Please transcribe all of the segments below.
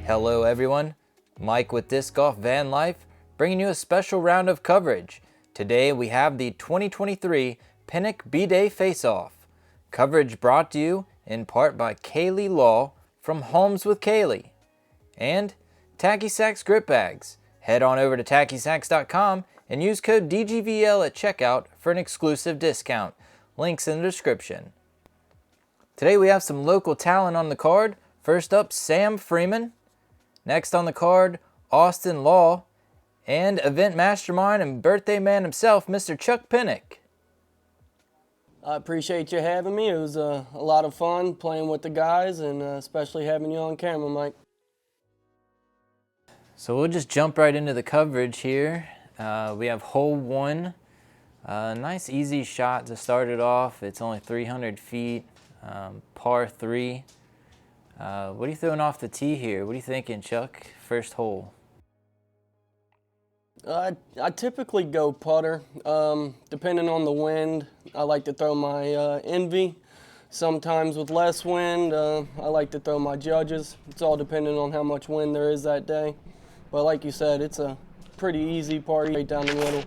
Hello everyone, Mike with DiscGolfVanLife bringing you a special round of coverage. Today we have the 2023 Penick B-Day Face-Off. Coverage brought to you in part by Kaylee Law from Homes with Kaylee. And Tacky Sacks Grip Bags. Head on over to tackysacks.com and use code DGVL at checkout for an exclusive discount. Links in the description. Today we have some local talent on the card. First up, Sam Freeman. Next on the card, Austin Law. And event mastermind and birthday man himself, Mr. Chuck Penick. I appreciate you having me. It was a lot of fun playing with the guys and especially having you on camera, Mike. So we'll just jump right into the coverage here. We have hole 1. Nice easy shot to start it off. It's only 300 feet, par 3. What are you throwing off the tee here? What are you thinking, Chuck? First hole. I typically go putter. Depending on the wind, I like to throw my Envy. Sometimes with less wind, I like to throw my Judges. It's all depending on how much wind there is that day. But like you said, it's a pretty easy party right down the middle.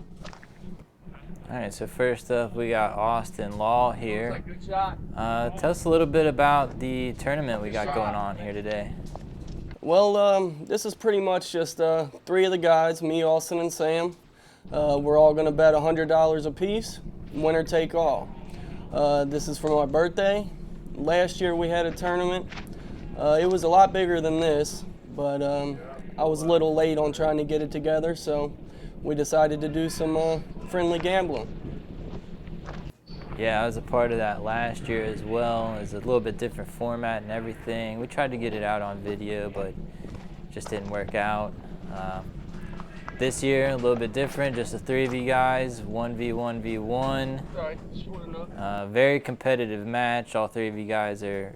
All right, so first up we got Austin Law here. Good shot. Tell us a little bit about the tournament we got going on here today. Well, this is pretty much just 3 of the guys, me, Austin, and Sam. We're all going to bet $100 a piece, winner take all. This is for my birthday. Last year we had a tournament. It was a lot bigger than this, but I was a little late on trying to get it together, so we decided to do some friendly gambling. Yeah, I was a part of that last year as well. It's a little bit different format and everything. We tried to get it out on video, but it just didn't work out. This year, a little bit different, just the 3 of you guys, 1v1v1. Very competitive match. All 3 of you guys are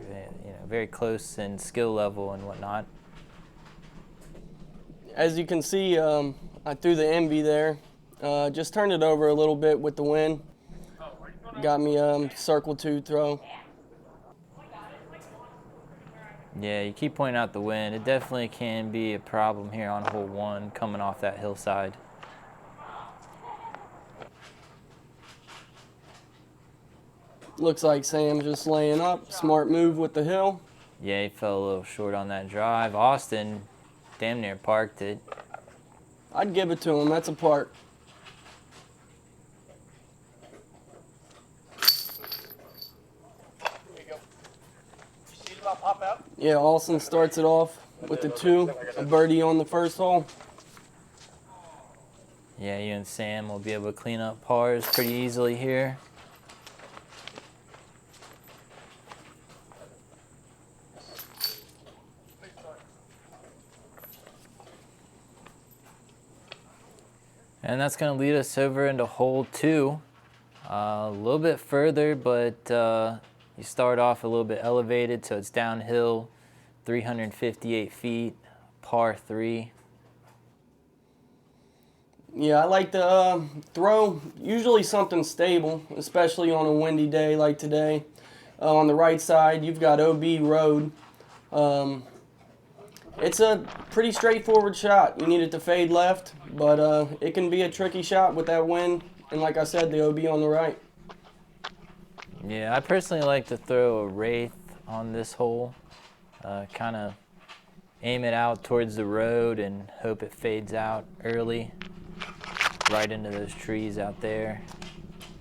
very close in skill level and whatnot. As you can see, I threw the Envy there. Just turned it over a little bit with the wind. Got me circle 2 throw. Yeah, you keep pointing out the wind. It definitely can be a problem here on hole 1 coming off that hillside. Looks like Sam just laying up. Smart move with the hill. Yeah, he fell a little short on that drive. Austin damn near parked it. I'd give it to him. That's a park. Pop out? Yeah, Austin starts it off with the 2, a birdie on the first hole. Yeah, you and Sam will be able to clean up pars pretty easily here. And that's going to lead us over into hole 2. A little bit further, but you start off a little bit elevated, so it's downhill, 358 feet, par 3. Yeah, I like to throw usually something stable, especially on a windy day like today. On the right side, you've got OB Road. It's a pretty straightforward shot. You need it to fade left, but it can be a tricky shot with that wind. And like I said, the OB on the right. Yeah, I personally like to throw a wraith on this hole. Kind of aim it out towards the road and hope it fades out early, right into those trees out there.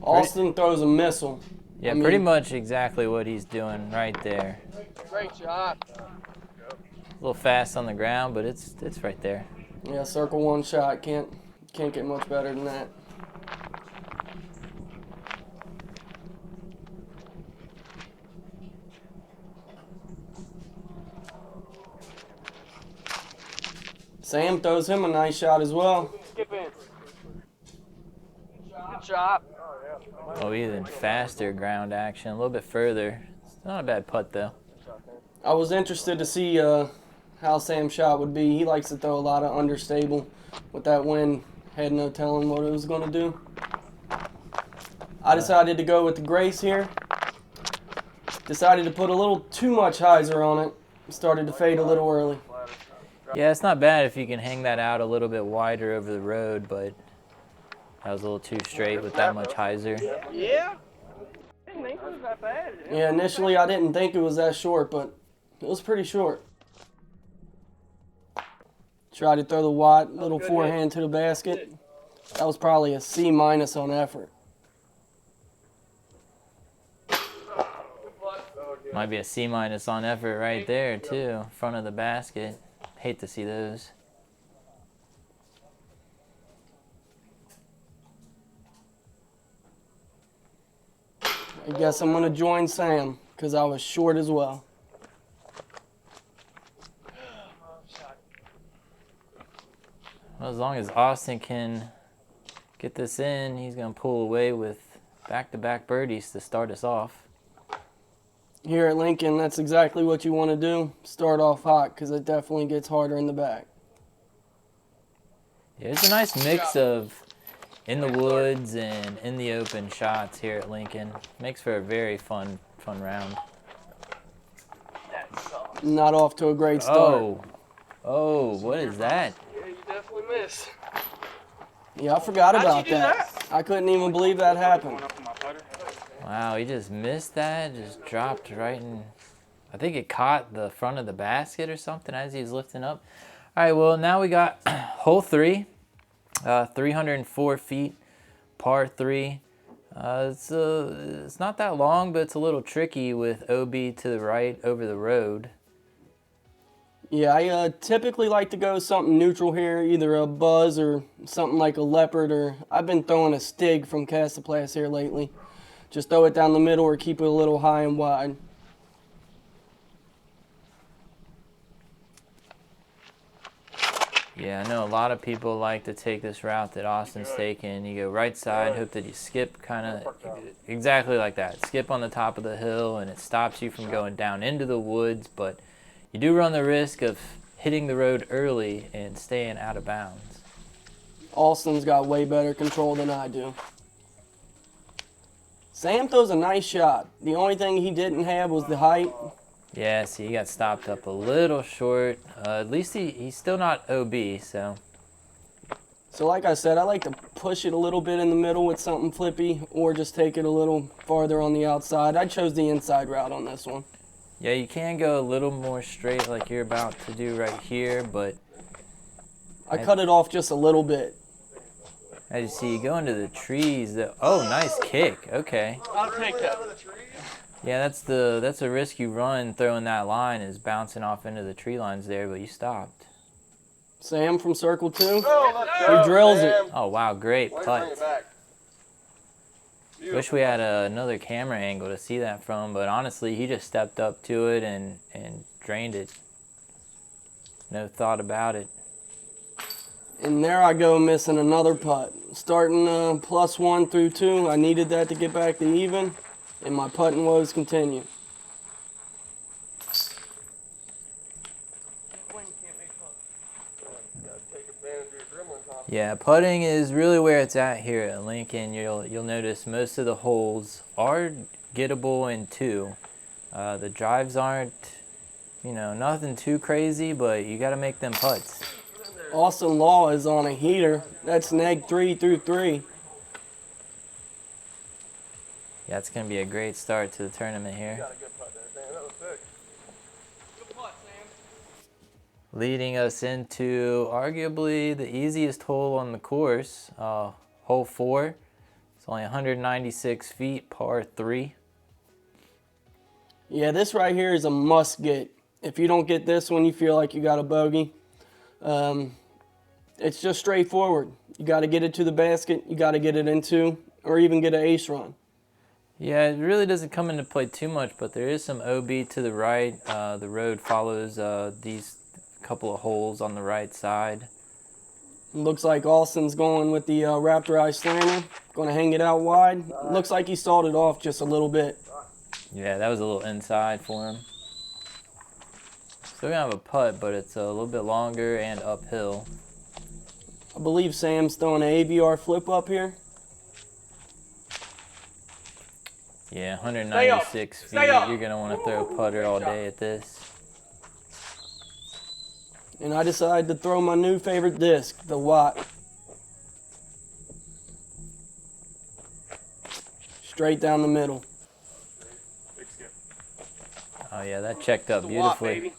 Austin throws a missile. Yeah, pretty much exactly what he's doing right there. Great shot. A little fast on the ground, but it's right there. Yeah, circle 1 shot. Can't get much better than that. Sam throws him a nice shot as well. Skip in. Good shot. Oh, even faster ground action, a little bit further. It's not a bad putt though. I was interested to see how Sam's shot would be. He likes to throw a lot of understable. With that wind, had no telling what it was going to do. I decided to go with the Grace here. Decided to put a little too much hyzer on it. Started to fade a little early. Yeah, it's not bad if you can hang that out a little bit wider over the road, but that was a little too straight with that much hyzer. Yeah. I didn't think it was that bad. Yeah, initially I didn't think it was that short, but it was pretty short. Tried to throw the wide little forehand to the basket. That was probably a C- on effort. Might be a C- on effort right there too, front of the basket. Hate to see those. I guess I'm gonna join Sam because I was short as well. Well, as long as Austin can get this in, he's gonna pull away with back-to-back birdies to start us off. Here at Lincoln, that's exactly what you want to do. Start off hot because it definitely gets harder in the back. Yeah, it's a nice mix of in the woods and in the open shots here at Lincoln. Makes for a very fun round. Not off to a great start. Oh, what is that? Yeah, you definitely missed. Yeah, I forgot about you do that? I couldn't even believe that happened. Wow, he just missed that. Just dropped right in. I think it caught the front of the basket or something as he was lifting up. All right, well, now we got hole 3, 304 feet, par 3. It's not that long, but it's a little tricky with OB to the right over the road. Yeah, I typically like to go something neutral here, either a buzz or something like a leopard, or I've been throwing a stig from Castaplace here lately. Just throw it down the middle or keep it a little high and wide. Yeah, I know a lot of people like to take this route that Austin's taking. You go right side, hope that you skip kind of exactly like that. Skip on the top of the hill, and it stops you from going down into the woods, but you do run the risk of hitting the road early and staying out of bounds. Austin's got way better control than I do. Sam throws a nice shot. The only thing he didn't have was the height. Yeah, see, he got stopped up a little short. At least he's still not OB, so. So like I said, I like to push it a little bit in the middle with something flippy or just take it a little farther on the outside. I chose the inside route on this one. Yeah, you can go a little more straight like you're about to do right here, but I cut it off just a little bit. as you see, you go into the trees. Oh, nice kick. Okay. I'll take that. Yeah, that's a risk you run throwing that line is bouncing off into the tree lines there, but you stopped. Sam from circle 2. He He drills it. Oh, wow, great putt. Wish we had another camera angle to see that from, but honestly, he just stepped up to it and drained it. No thought about it. And there I go missing another putt. Starting +1 through 2, I needed that to get back to even, and my putting woes continue. Yeah, putting is really where it's at here at Lincoln. You'll notice most of the holes are gettable in 2. The drives aren't, nothing too crazy, but you got to make them putts. Austin Law is on a heater. That's neg 3 through 3. Yeah, it's going to be a great start to the tournament here. Leading us into arguably the easiest hole on the course, hole 4. It's only 196 feet, par 3. Yeah, this right here is a must get. If you don't get this one, you feel like you got a bogey. It's just straightforward. You got to get it to the basket, you got to get it into, or even get an ace run. Yeah, it really doesn't come into play too much, but there is some OB to the right. The road follows these couple of holes on the right side. Looks like Austin's going with the Raptor Eye Slammer. Going to hang it out wide. Looks like he stalled it off just a little bit. Yeah, that was a little inside for him. Still gonna have a putt, but it's a little bit longer and uphill. I believe Sam's throwing an AVR flip up here. Yeah, 196 feet. You're gonna want to throw a putter all day at this. And I decided to throw my new favorite disc, the Watt. Straight down the middle. Oh yeah, that checked up beautifully.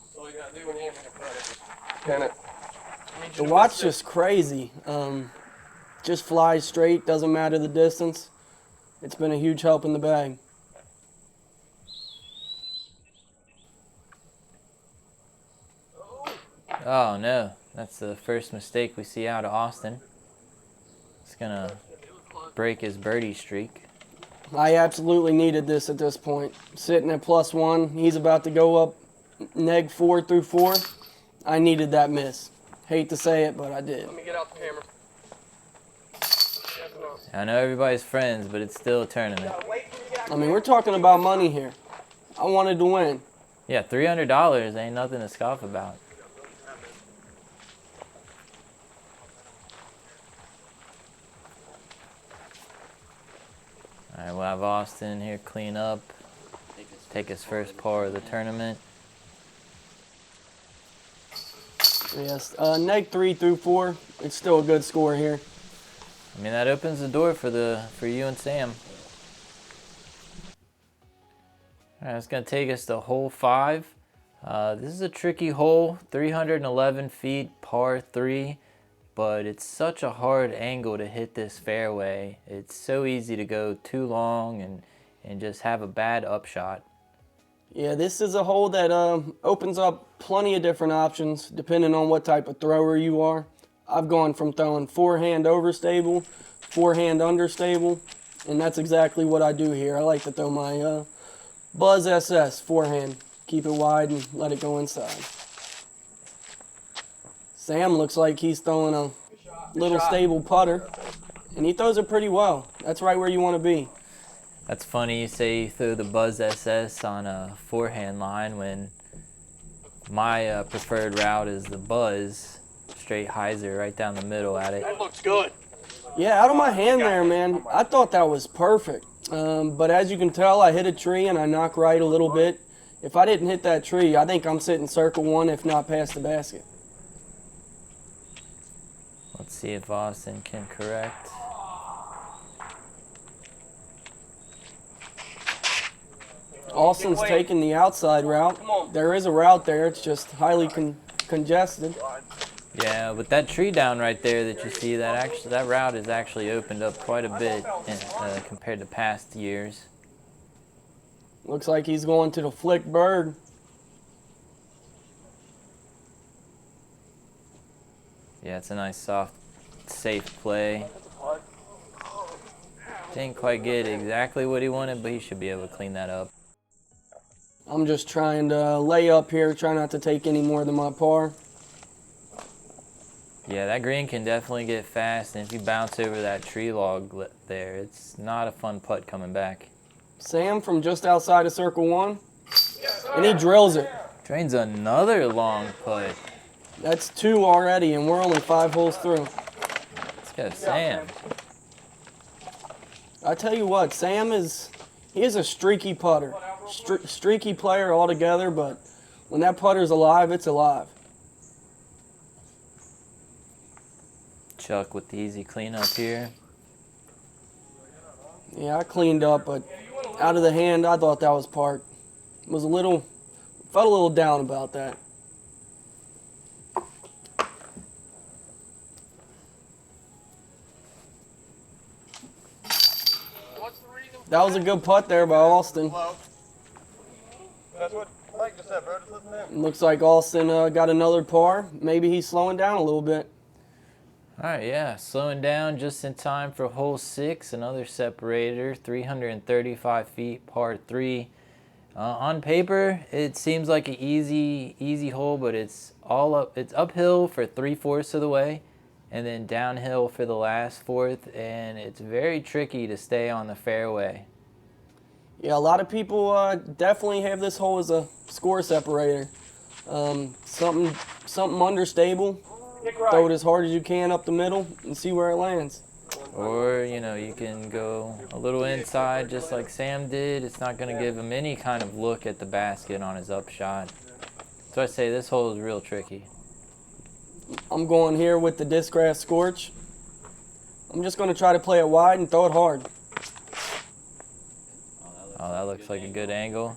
The Watt's just crazy. Just flies straight, doesn't matter the distance. It's been a huge help in the bag. Oh no, that's the first mistake we see out of Austin. It's gonna break his birdie streak. I absolutely needed this at this point. Sitting at +1, he's about to go up neg 4 through 4. I needed that miss. Hate to say it, but I did. Let me get out the camera. I know everybody's friends, but it's still a tournament. I mean, we're talking about money here. I wanted to win. Yeah, $300 ain't nothing to scoff about. All right, we'll have Austin here clean up, take his first par of the tournament. Yes, neg 3 through 4. It's still a good score here. I mean, that opens the door for you and Sam. All right, it's gonna take us to hole 5. This is a tricky hole, 311 feet, par 3, but it's such a hard angle to hit this fairway. It's so easy to go too long and just have a bad upshot. Yeah, this is a hole that opens up plenty of different options depending on what type of thrower you are. I've gone from throwing forehand overstable, forehand understable, and that's exactly what I do here. I like to throw my Buzz SS forehand. Keep it wide and let it go inside. Sam looks like he's throwing a little stable putter, and he throws it pretty well. That's right where you want to be. That's funny you say you throw the Buzz SS on a forehand line when my preferred route is the Buzz, straight hyzer right down the middle at it. That looks good. Yeah, out of my hand there, man. I thought that was perfect. But as you can tell, I hit a tree and I knocked right a little bit. If I didn't hit that tree, I think I'm sitting circle 1, if not past the basket. Let's see if Austin can correct. Austin's taking the outside route. There is a route there. It's just highly congested. Yeah, with that tree down right there that you see, that route is actually opened up quite a bit compared to past years. Looks like he's going to the flick bird. Yeah, it's a nice, soft, safe play. Didn't quite get exactly what he wanted, but he should be able to clean that up. I'm just trying to lay up here, try not to take any more than my par. Yeah, that green can definitely get fast, and if you bounce over that tree log there, it's not a fun putt coming back. Sam from just outside of circle 1, and he drills it. Drains another long putt. That's 2 already, and we're only 5 holes through. Let's go, Sam. I tell you what, he is a streaky putter. Streaky player altogether, but when that putter's alive, it's alive. Chuck with the easy cleanup here. Yeah, I cleaned up, but out of the hand, I thought that was parked. Felt a little down about that. That was a good putt there by Austin. That's what Mike just said, bro. Just listen to him. Looks like Austin got another par. Maybe he's slowing down a little bit. All right, yeah, slowing down just in time for hole 6, another separator, 335 feet, par 3. On paper, it seems like an easy hole, but it's uphill for 3/4 of the way, and then downhill for the last fourth, and it's very tricky to stay on the fairway. Yeah, a lot of people definitely have this hole as a score separator. Something understable. Throw it as hard as you can up the middle and see where it lands. Or, you can go a little inside just like Sam did. It's not going to give him any kind of look at the basket on his upshot. So I say this hole is real tricky. I'm going here with the Discgrass Scorch. I'm just going to try to play it wide and throw it hard. Oh, that looks like a good angle.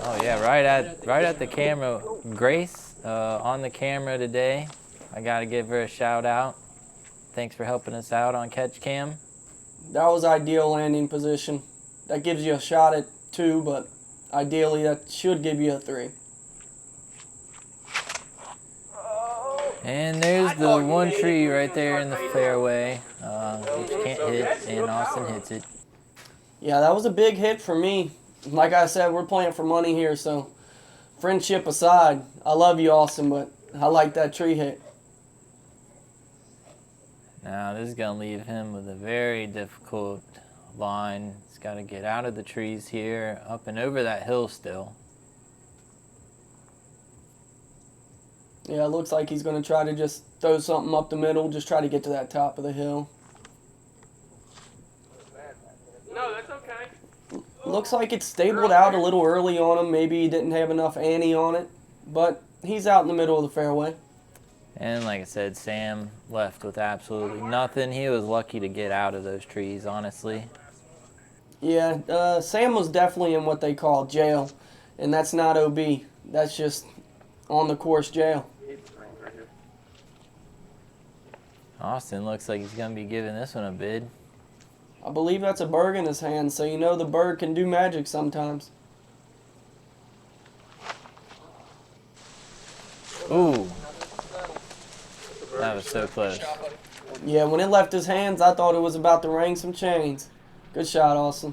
Oh yeah, right at the camera. Grace on the camera today. I gotta give her a shout out. Thanks for helping us out on catch cam. That was ideal landing position. That gives you a shot at 2, but ideally that should give you a 3. And there's the one tree right there in the fairway, which you can't hit, and Austin hits it. Yeah, that was a big hit for me. Like I said, we're playing for money here, so friendship aside, I love you, Austin, but I like that tree hit. Now this is gonna leave him with a very difficult line. He's got to get out of the trees here, up and over that hill still. Yeah, it looks like he's going to try to just throw something up the middle, just try to get to that top of the hill. No, that's okay. Looks like it's stabled out a little early on him. Maybe he didn't have enough ante on it, but he's out in the middle of the fairway. And like I said, Sam left with absolutely nothing. He was lucky to get out of those trees, honestly. Yeah, Sam was definitely in what they call jail, and that's not OB. That's just on the course jail. Austin looks like he's going to be giving this one a bid. I believe that's a bird in his hand, so you know the bird can do magic sometimes. Ooh. That was so close. Yeah, when it left his hands, I thought it was about to ring some chains. Good shot, Austin.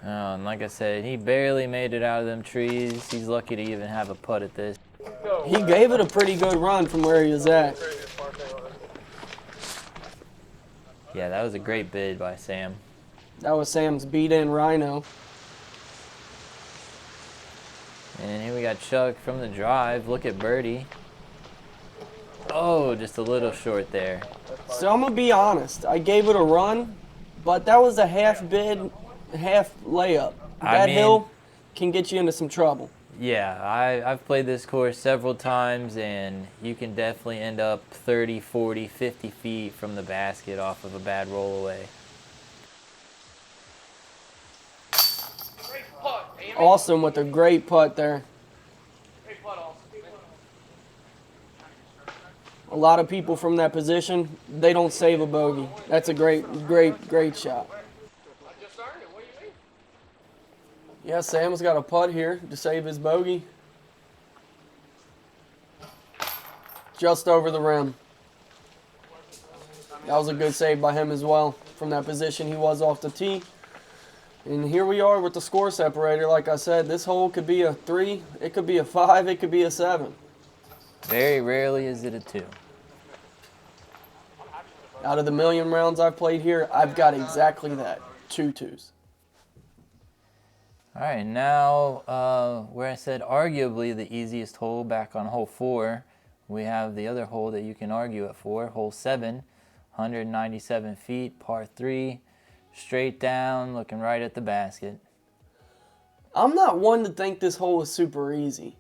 Oh, and like I said, he barely made it out of them trees. He's lucky to even have a putt at this. He gave it a pretty good run from where he was at. Yeah, that was a great bid by Sam. That was Sam's beat-in rhino. And here we got Chuck from the drive. Look at birdie. Oh, just a little short there. So I'm going to be honest. I gave it a run, but that was a half bid, half layup. That hill can get you into some trouble. Yeah, I've played this course several times, and you can definitely end up 30, 40, 50 feet from the basket off of a bad roll away. Awesome with a great putt there. A lot of people from that position, they don't save a bogey. That's a great shot. Yeah, Sam's got a putt here to save his bogey. Just over the rim. That was a good save by him as well. From that position he was off the tee. And here we are with the score separator. Like I said, this hole could be a 3, it could be a 5, it could be a 7. Very rarely is it a 2. Out of the million rounds I've played here, I've got exactly that, 2 2s. All right, now where I said arguably the easiest hole back on hole 4, we have the other hole that you can argue it for, hole 7, 197 feet, par 3, straight down, looking right at the basket. I'm not one to think this hole is super easy.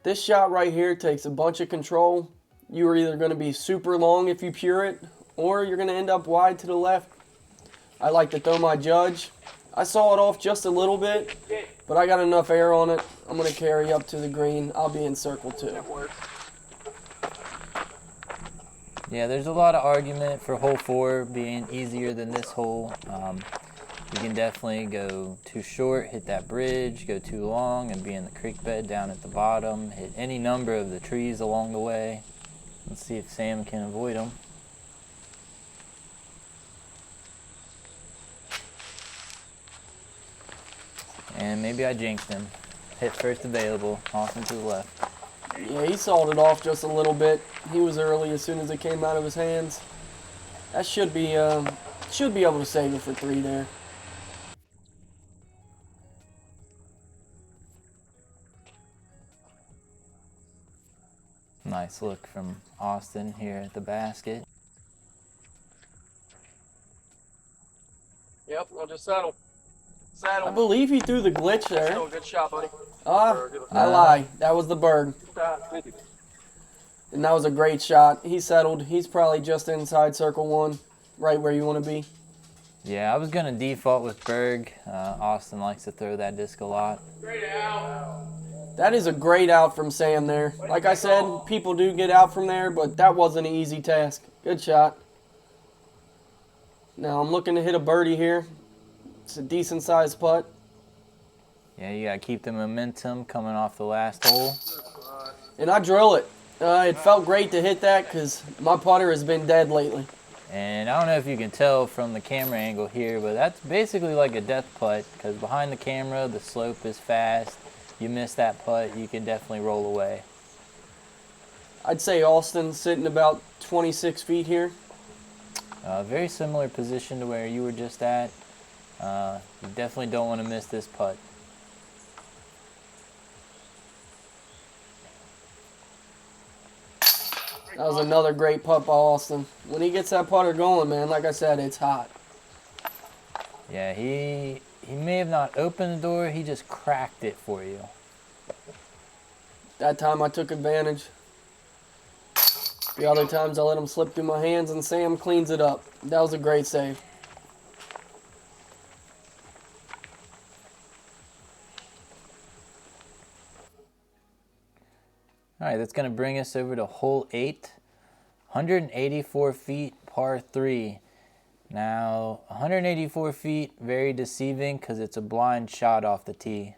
This shot right here takes a bunch of control. You're either going to be super long if you pure it, or you're going to end up wide to the left. I like to throw my judge. I saw it off just a little bit, but I got enough air on it. I'm going to carry up to the green. I'll be in circle 2. Yeah, there's a lot of argument for hole 4 being easier than this hole. You can definitely go too short, hit that bridge, go too long, and be in the creek bed down at the bottom, hit any number of the trees along the way. Let's see if Sam can avoid them. And maybe I jinxed him. Hit first available, off and to the left. Yeah, he sawed it off just a little bit. He was early as soon as it came out of his hands. That should be able to save it for 3 there. Nice look from Austin here at the basket. Yep, I'll just settle. I believe he threw the glitch there. Still a good shot, buddy. I lie. That was the bird. And that was a great shot. He settled. He's probably just inside circle one, right where you want to be. Yeah, I was going to default with Berg. Austin likes to throw that disc a lot. Great out. That is a great out from Sam there. Like I said, people do get out from there, but that wasn't an easy task. Good shot. Now I'm looking to hit a birdie here. It's a decent sized putt. Yeah, you got to keep the momentum coming off the last hole. And I drill it. It felt great to hit that because my putter has been dead lately. And I don't know if you can tell from the camera angle here, but that's basically like a death putt because behind the camera, the slope is fast. You miss that putt, you can definitely roll away. I'd say Austin's sitting about 26 feet here. Very similar position to where you were just at. You definitely don't want to miss this putt. That was another great putt by Austin. When he gets that putter going, man, like I said, it's hot. Yeah, he may have not opened the door, he just cracked it for you. That time I took advantage. The other times I let him slip through my hands and Sam cleans it up. That was a great save. All right, that's going to bring us over to hole 8. 184 feet, par 3. Now, 184 feet, very deceiving because it's a blind shot off the tee.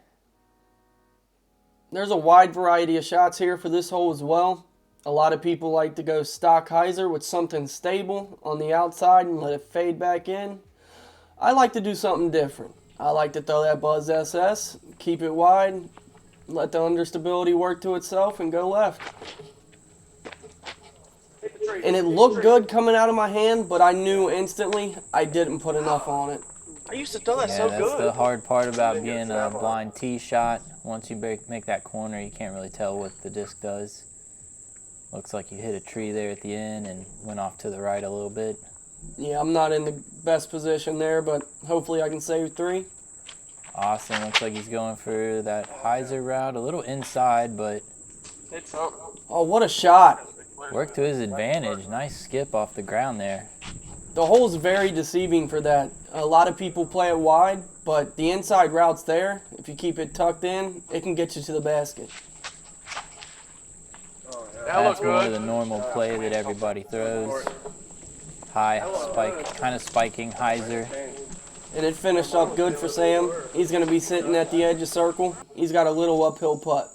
There's a wide variety of shots here for this hole as well. A lot of people like to go stock hyzer with something stable on the outside and let it fade back in. I like to do something different. I like to throw that Buzz SS, keep it wide, let the understability work to itself, and go left. And it looked good coming out of my hand, but I knew instantly I didn't put enough on it. I used to throw that Yeah, so that's good. the hard part about being a blind tee shot. Once you make that corner, you can't really tell what the disc does. Looks like you hit a tree there at the end and went off to the right a little bit. Yeah, I'm not in the best position there, but hopefully I can save 3. Austin looks like he's going for that hyzer route, a little inside, but It's up. Oh, what a shot. worked to his advantage. Nice skip off the ground there. The hole's very deceiving for that. A lot of people play it wide, but the inside route's there. If you keep it tucked in, it can get you to the basket. That That's looked more of good. the normal play that everybody throws. High spike, kind of spiking hyzer. And it finished up good for Sam. He's going to be sitting at the edge of circle. He's got a little uphill putt.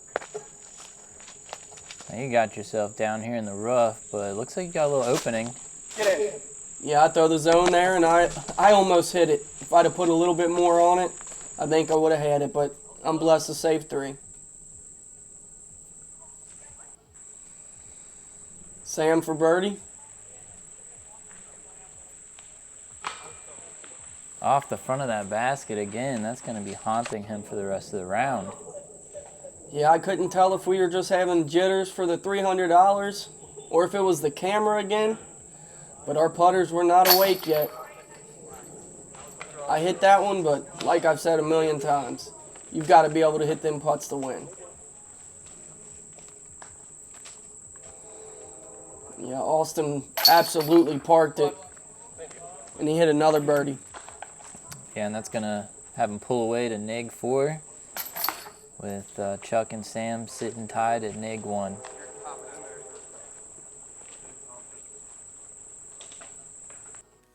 Now you got yourself down here in the rough, but it looks like you got a little opening. Get it. Yeah, I throw the zone there, and I almost hit it. If I'd have put a little bit more on it, I think I would have had it, but I'm blessed to save 3. Sam for birdie. Off the front of that basket again. That's going to be haunting him for the rest of the round. Yeah, I couldn't tell if we were just having jitters for the $300 or if it was the camera again, but our putters were not awake yet. I hit that one, but like I've said a million times, you've got to be able to hit them putts to win. Yeah, Austin absolutely parked it, and he hit another birdie. Yeah, and that's going to have him pull away to neg 4 with Chuck and Sam sitting tied at neg 1.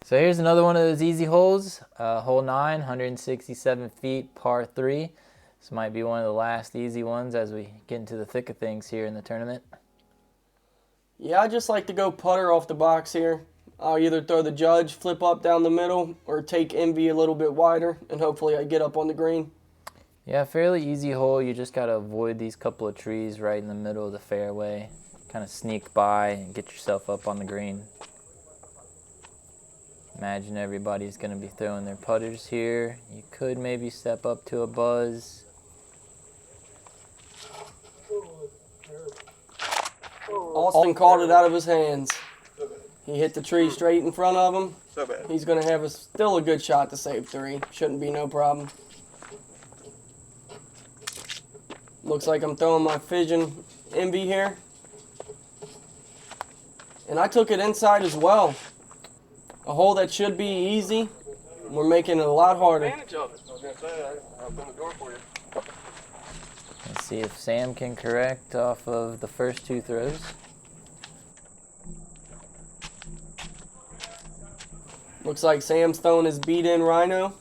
So here's another one of those easy holes. Hole 9, 167 feet, par 3. This might be one of the last easy ones as we get into the thick of things here in the tournament. Yeah, I just like to go putter off the box here. I'll either throw the judge, flip up down the middle, or take Envy a little bit wider, and hopefully I get up on the green. Yeah, fairly easy hole. You just got to avoid these couple of trees right in the middle of the fairway. Kind of sneak by and get yourself up on the green. Imagine everybody's going to be throwing their putters here. You could maybe step up to a buzz. Austin called it out of his hands. He hit the tree straight in front of him. So bad. He's going to have still a good shot to save 3. Shouldn't be no problem. Looks like I'm throwing my Fission Envy here. And I took it inside as well. A hole that should be easy, we're making it a lot harder. Advantage of it. I was gonna say, I'll open the door for you. Let's see if Sam can correct off of the first two throws. Looks like Sam's throwing his beat-in Rhino.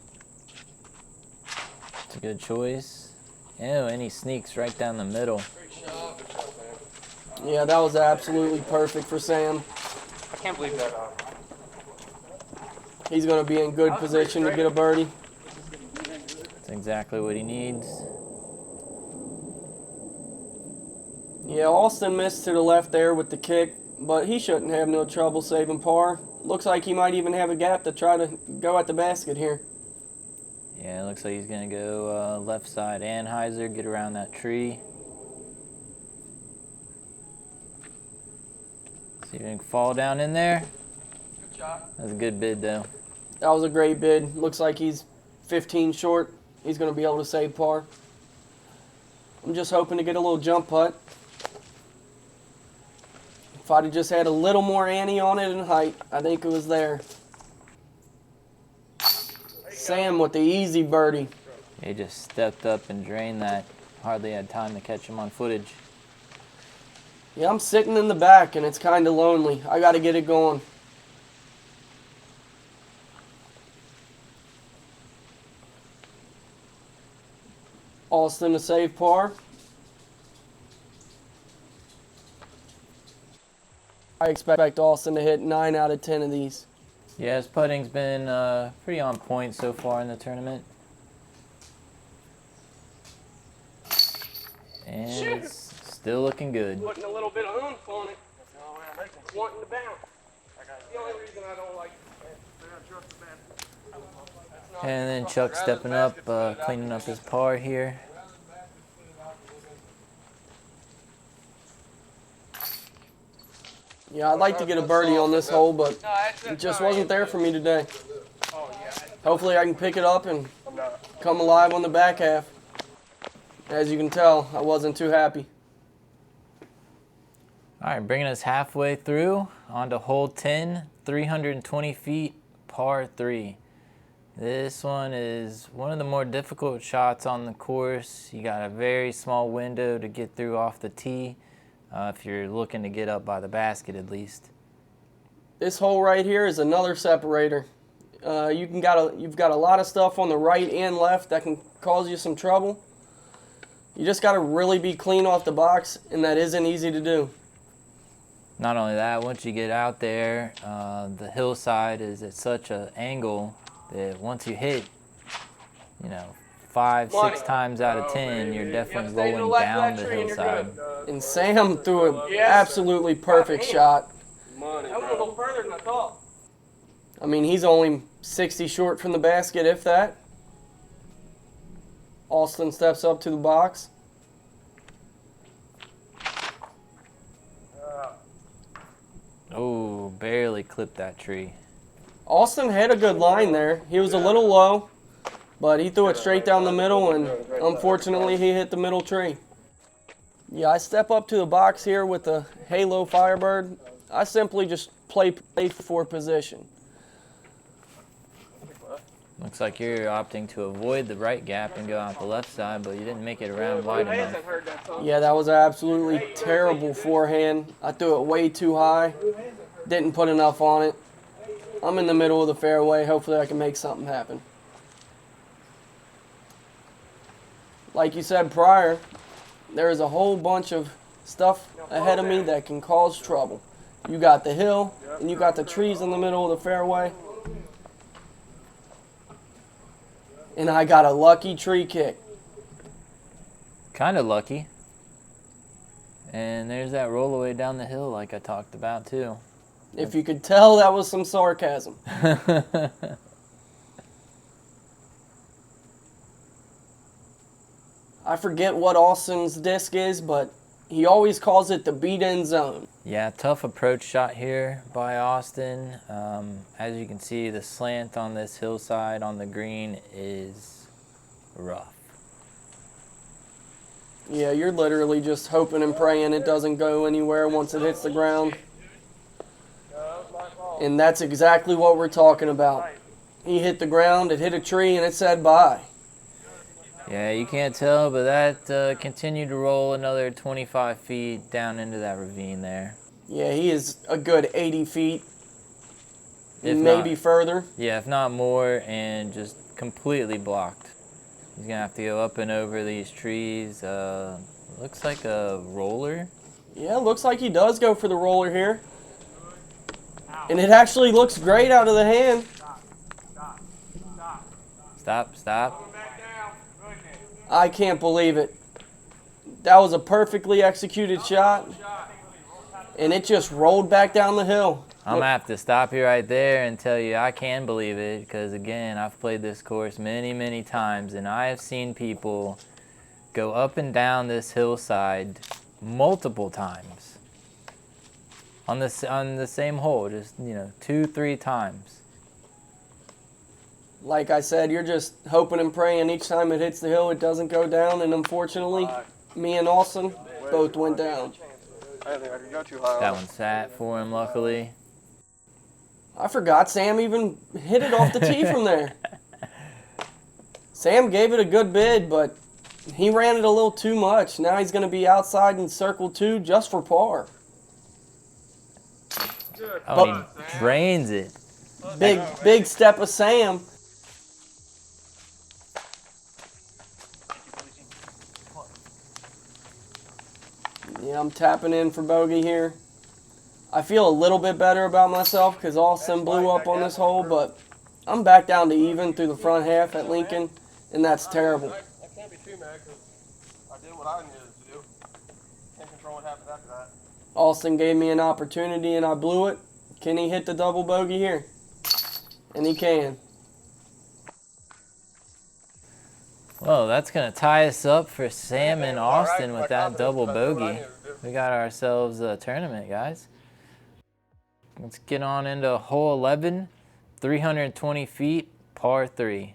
It's a good choice. Ew, and he sneaks right down the middle. Yeah, that was absolutely perfect for Sam. I can't believe that. He's going to be in good position to get a birdie. That's exactly what he needs. Yeah, Austin missed to the left there with the kick, but he shouldn't have no trouble saving par. Looks like he might even have a gap to try to go at the basket here. Yeah, it looks like he's going to go left side Anheuser, get around that tree. See if he can fall down in there. Good shot. That's a good bid, though. That was a great bid. Looks like he's 15 short. He's going to be able to save par. I'm just hoping to get a little jump putt. If I'd have just had a little more ante on it in height, I think it was there. Sam with the easy birdie. He just stepped up and drained that. Hardly had time to catch him on footage. Yeah, I'm sitting in the back and it's kind of lonely. I got to get it going. Austin to save par. I expect Austin to hit 9 out of 10 of these. Yeah, his putting's been pretty on point so far in the tournament. And it's still looking good. Putting a little bit of oomph on it. Wanting to bounce. That's the only reason I don't like it. And then Chuck stepping up, cleaning up his par here. Yeah, I'd like to get a birdie on this hole, but it just wasn't there for me today. Hopefully I can pick it up and come alive on the back half. As you can tell, I wasn't too happy. All right, bringing us halfway through onto hole 10, 320 feet, par 3. This one is one of the more difficult shots on the course. You got a very small window to get through off the tee, if you're looking to get up by the basket at least. This hole right here is another separator. You've got a lot of stuff on the right and left that can cause you some trouble. You just got to really be clean off the box, and that isn't easy to do. Not only that, once you get out there, the hillside is at such an angle that once you hit, 5, 6 times out of 10, you're definitely rolling down the hillside. And Sam threw an absolutely perfect shot. That went a little further than I thought. I mean, he's only 60 short from the basket, if that. Austin steps up to the box. Oh, barely clipped that tree. Austin had a good line there. He was a little low, but he threw it straight down the middle, and unfortunately he hit the middle tree. Yeah, I step up to the box here with the Halo Firebird. I simply just play for position. Looks like you're opting to avoid the right gap and go out the left side, but you didn't make it around wide enough. Yeah, that was an absolutely terrible forehand. I threw it way too high. Didn't put enough on it. I'm in the middle of the fairway. Hopefully I can make something happen. Like you said prior, there is a whole bunch of stuff ahead of me that can cause trouble. You got the hill, and you got the trees in the middle of the fairway. And I got a lucky tree kick. Kind of lucky. And there's that roll away down the hill like I talked about too. If you could tell, that was some sarcasm. I forget what Austin's disc is, but he always calls it the beat-in zone. Yeah, tough approach shot here by Austin. As you can see, the slant on this hillside on the green is rough. Yeah, you're literally just hoping and praying it doesn't go anywhere once it hits the ground. And that's exactly what we're talking about. He hit the ground, it hit a tree, and it said bye. Yeah, you can't tell, but that continued to roll another 25 feet down into that ravine there. Yeah, he is a good 80 feet, If maybe not, further. Yeah, if not more, and just completely blocked. He's gonna have to go up and over these trees. Looks like a roller. Yeah, looks like he does go for the roller here. And it actually looks great out of the hand. Stop. I can't believe it. That was a perfectly executed shot. And it just rolled back down the hill. I'm gonna have to stop you right there and tell you I can believe it, because again, I've played this course many times, and I have seen people go up and down this hillside multiple times on the same hole, just 2-3 times. Like I said, you're just hoping and praying each time it hits the hill it doesn't go down, and unfortunately, me and Austin both went down. I didn't think I could go too high. That one sat for him, luckily. I forgot Sam even hit it off the tee from there. Sam gave it a good bid, but he ran it a little too much. Now he's going to be outside in circle 2 just for par. Oh, he drains it. Big step of Sam. Yeah, I'm tapping in for bogey here. I feel a little bit better about myself because Austin blew up on this hole, but I'm back down to even through the front half at Lincoln, and that's terrible. I can't be too mad because I did what I needed to do. Can't control what happens after that. Austin gave me an opportunity and I blew it. Can he hit the double bogey here? And he can. Well, that's going to tie us up for Sam and Austin with that double bogey. We got ourselves a tournament, guys. Let's get on into hole 11, 320 feet, par 3.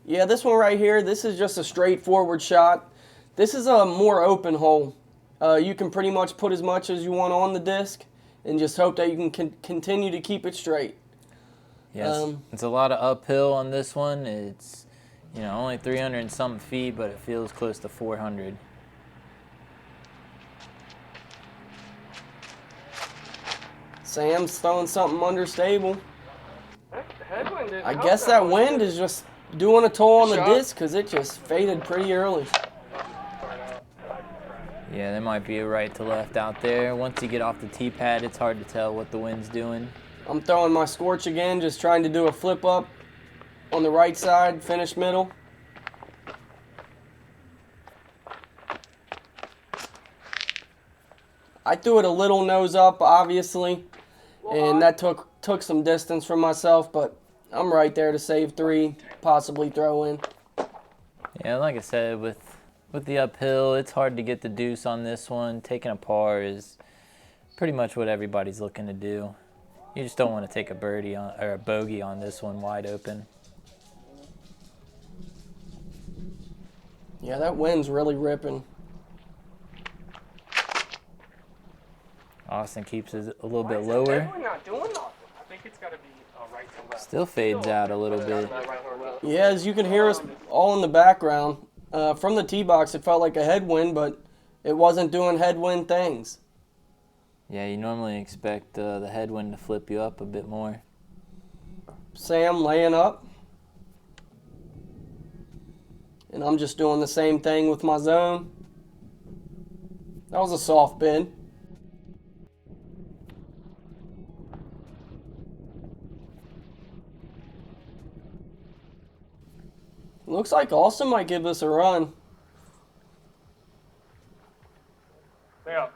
Yeah, this one right here, this is just a straightforward shot. This is a more open hole. You can pretty much put as much as you want on the disc and just hope that you can continue to keep it straight. Yes, it's a lot of uphill on this one. It's only 300 and something feet, but it feels close to 400. Sam's throwing something understable. I guess that wind is just doing a toll on the disc because it just faded pretty early. Yeah, there might be a right to left out there. Once you get off the tee pad, it's hard to tell what the wind's doing. I'm throwing my scorch again, just trying to do a flip up on the right side, finish middle. I threw it a little nose up, obviously, and that took some distance from myself, but I'm right there to save 3, possibly throw in. Yeah, like I said, with the uphill, it's hard to get the deuce on this one. Taking a par is pretty much what everybody's looking to do. You just don't want to take a birdie or a bogey on this one wide open. Yeah, that wind's really ripping. Austin keeps it a little bit lower. Not doing nothing. I think it's got to be right to left. Still fades out a little bit. Yeah, as you can hear us all in the background, from the tee box it felt like a headwind, but it wasn't doing headwind things. Yeah, you normally expect the headwind to flip you up a bit more. Sam laying up. And I'm just doing the same thing with my zone. That was a soft bid. Looks like Austin might give us a run. Stay up.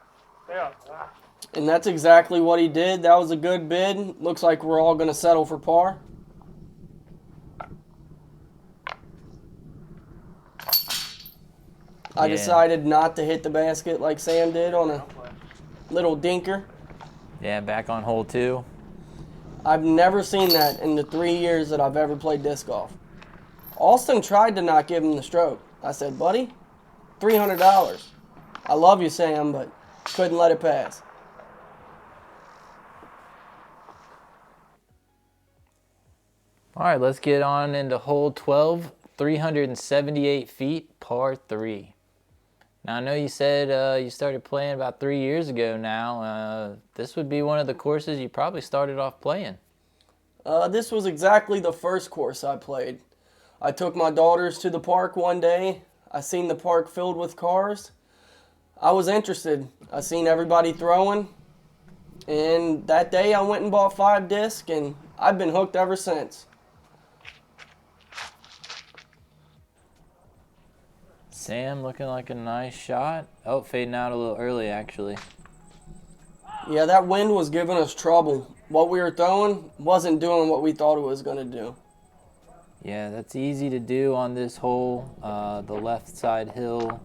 And that's exactly what he did. That was a good bid. Looks like we're all going to settle for par. I decided not to hit the basket like Sam did on a little dinker. Yeah, back on hole 2. I've never seen that in the 3 years that I've ever played disc golf. Austin tried to not give him the stroke. I said, buddy, $300. I love you, Sam, but couldn't let it pass. All right, let's get on into hole 12, 378 feet, par 3. Now, I know you said you started playing about 3 years ago now. This would be one of the courses you probably started off playing. This was exactly the first course I played. I took my daughters to the park one day. I seen the park filled with cars. I was interested. I seen everybody throwing. And that day I went and bought 5 discs, and I've been hooked ever since. Sam looking like a nice shot. Oh, fading out a little early, actually. Yeah, that wind was giving us trouble. What we were throwing wasn't doing what we thought it was going to do. Yeah, that's easy to do on this hole. The left side hill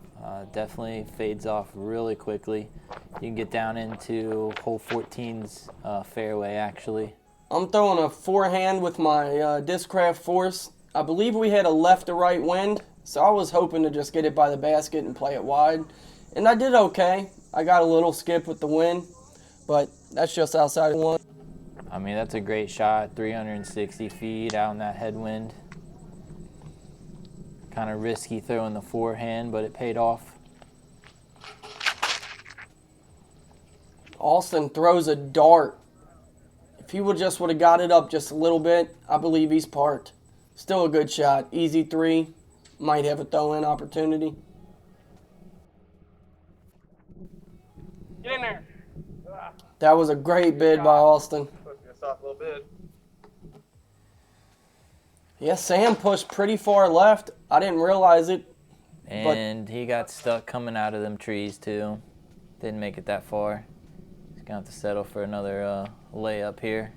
definitely fades off really quickly. You can get down into hole 14's fairway, actually. I'm throwing a forehand with my Discraft Force. I believe we had a left to right wind, so I was hoping to just get it by the basket and play it wide. And I did okay. I got a little skip with the wind, but that's just outside of one. I mean, that's a great shot, 360 feet out in that headwind. Kind of risky throwing the forehand, but it paid off. Austin throws a dart. If he would have got it up just a little bit, I believe he's parked. Still a good shot. Easy 3. Might have a throw-in opportunity. Get in there. That was a great bid by Austin. Supposed to be a soft little bit. Yeah, Sam pushed pretty far left. I didn't realize it. And he got stuck coming out of them trees, too. Didn't make it that far. He's going to have to settle for another layup here.